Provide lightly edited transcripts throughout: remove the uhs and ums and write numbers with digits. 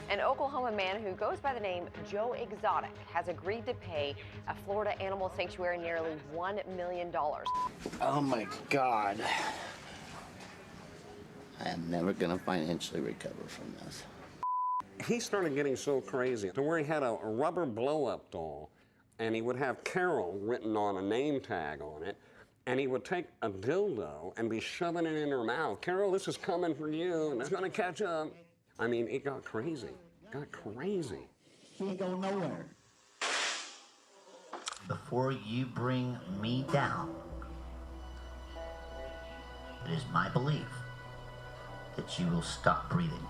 An Oklahoma man who goes by the name Joe Exotic has agreed to pay a Florida animal sanctuary nearly $1 million. Oh my God. I am never gonna financially recover from this. He started getting so crazy to where he had a rubber blow-up doll, and he would have Carol written on a name tag on it, and he would take a dildo and be shoving it in her mouth. Carol, this is coming for you, and it's gonna catch up. I mean, it got crazy. Got crazy. He ain't going nowhere. Before you bring me down, it is my belief that you will stop breathing.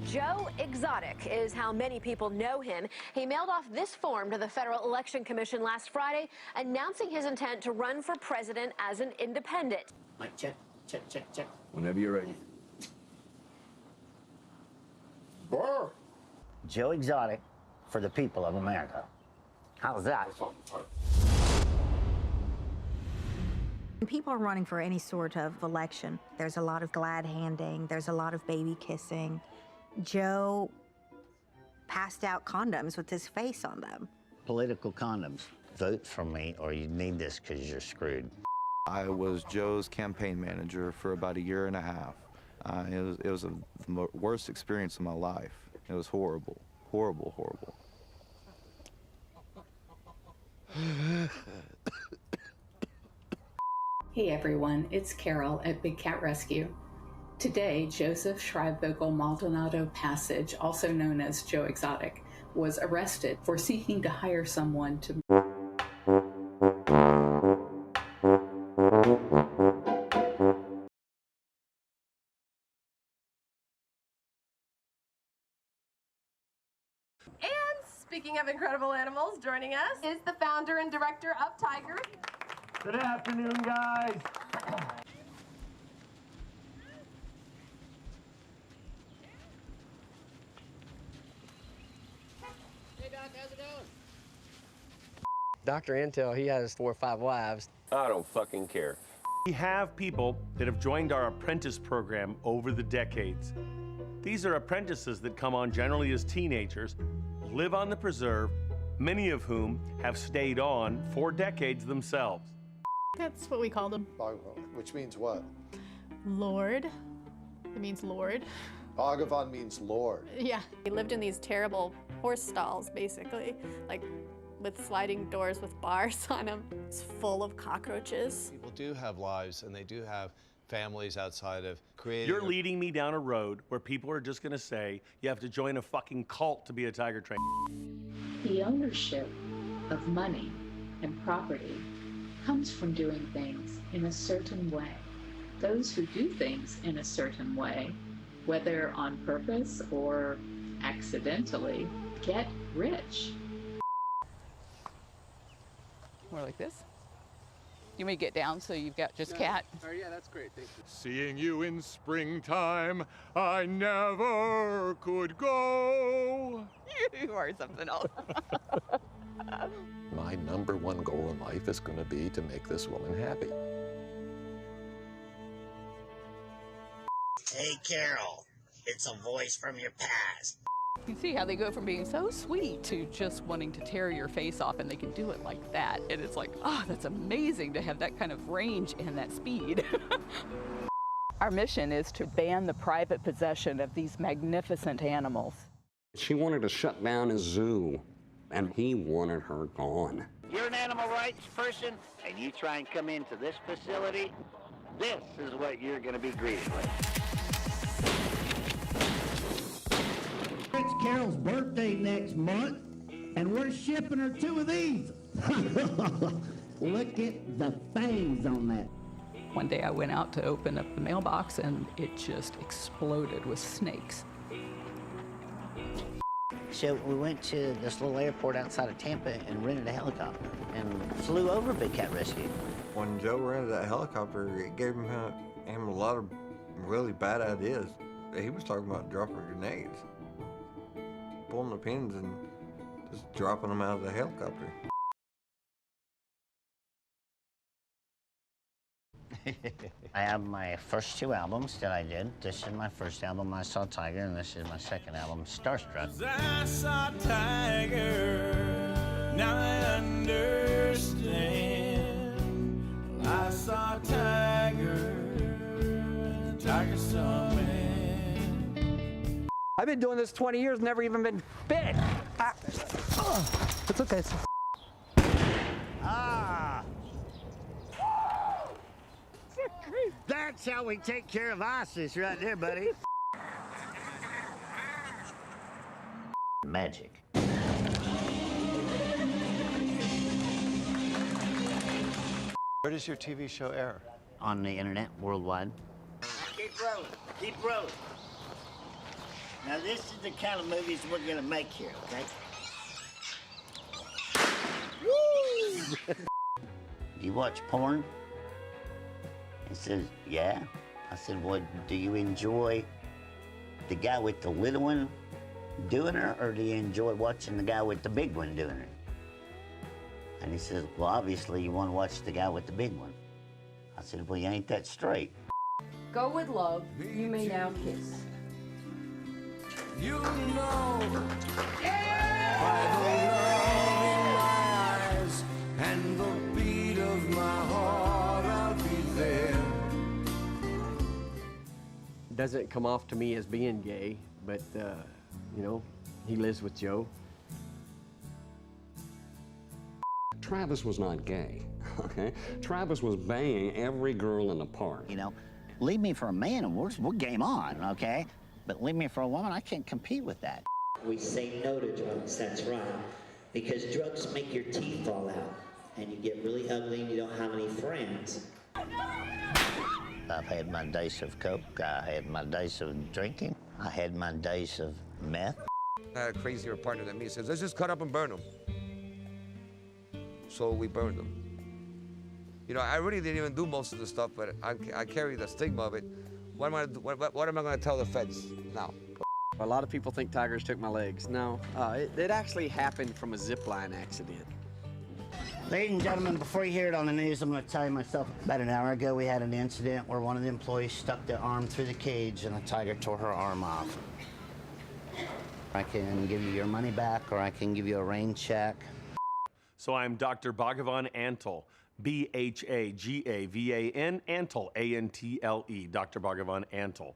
Joe Exotic is how many people know him. He mailed off this form to the Federal Election Commission last Friday, announcing his intent to run for president as an independent. Mike, check. Whenever you're ready. Brr. Joe Exotic for the people of America. How's that? When people are running for any sort of election, there's a lot of glad handing, there's a lot of baby kissing. Joe passed out condoms with his face on them. Political condoms. Vote for me or you need this because you're screwed. I was Joe's campaign manager for about a year and a half. It was the worst experience of my life. It was horrible, horrible, horrible. Hey everyone, it's Carol at Big Cat Rescue. Today, Joseph Schreibvogel Maldonado Passage, also known as Joe Exotic, was arrested for seeking to hire someone to Speaking of incredible animals, joining us is the founder and director of Tiger. Good afternoon, guys. Hey, Doc, how's it going? Dr. Intel, he has 4 or 5 wives. I don't fucking care. We have people that have joined our apprentice program over the decades. These are apprentices that come on generally as teenagers, live on the preserve, many of whom have stayed on for decades themselves. That's what we call them. Which means what? Lord. It means Lord. Bhagavan means Lord. Yeah. He lived in these terrible horse stalls, basically, like with sliding doors with bars on them. It's full of cockroaches. People do have lives and they do have families outside of creating. You're leading me down a road where people are just gonna say, you have to join a fucking cult to be a tiger trainer. The ownership of money and property comes from doing things in a certain way. Those who do things in a certain way, whether on purpose or accidentally, get rich. More like this. You may get down so you've got just cat. Oh, yeah, that's great. Thank you. Seeing you in springtime, I never could go. You are something else. My #1 goal in life is going to be to make this woman happy. Hey, Carol. It's a voice from your past. You see how they go from being so sweet to just wanting to tear your face off, and they can do it like that. And it's like, oh, that's amazing to have that kind of range and that speed. Our mission is to ban the private possession of these magnificent animals. She wanted to shut down his zoo, and he wanted her gone. You're an animal rights person, and you try and come into this facility, this is what you're going to be greeted with. It's Carol's birthday next month, and we're shipping her 2 of these. Look at the fangs on that. One day I went out to open up the mailbox, and it just exploded with snakes. So we went to this little airport outside of Tampa and rented a helicopter and flew over Big Cat Rescue. When Joe rented that helicopter, it gave him a lot of really bad ideas. He was talking about dropping grenades, pulling the pins and just dropping them out of the helicopter. I have my first 2 albums that I did. This is my first album, I Saw Tiger, and this is my second album, Starstruck. I saw Tiger, now I understand. I saw Tiger, Tiger saw me. I've been doing this 20 years, never even been bit. It's okay. Ah! That's how we take care of Isis right there, buddy. Magic. Where does your TV show air? On the internet, worldwide. Keep rolling, keep rolling. Now this is the kind of movies we're gonna make here, okay? Woo! You watch porn? He says, yeah. I said, well, do you enjoy the guy with the little one doing her, or do you enjoy watching the guy with the big one doing her? And he says, well, obviously you want to watch the guy with the big one. I said, well, you ain't that straight. Go with love. You may now kiss. You know, by the love in my eyes and the beat of my heart, I'll be there. Doesn't come off to me as being gay, but, you know, he lives with Joe. Travis was not gay, okay? Travis was banging every girl in the park. You know, leave me for a man and we're game on, okay? But leave me for a woman, I can't compete with that. We say no to drugs, that's right. Because drugs make your teeth fall out, and you get really ugly and you don't have any friends. I've had my days of coke, I had my days of drinking, I had my days of meth. I had a crazier partner than me. He says, let's just cut up and burn them. So we burned them. You know, I really didn't even do most of the stuff, but I carry the stigma of it. What am I going to tell the feds now? A lot of people think tigers took my legs. No, it actually happened from a zipline accident. Ladies and gentlemen, before you hear it on the news, I'm going to tell you myself. About an hour ago, we had an incident where one of the employees stuck their arm through the cage and a tiger tore her arm off. I can give you your money back, or I can give you a rain check. So I'm Dr. Bhagavan Antle, B-H-A-G-A-V-A-N, Antle, A-N-T-L-E, Dr. Bhagavan Antle.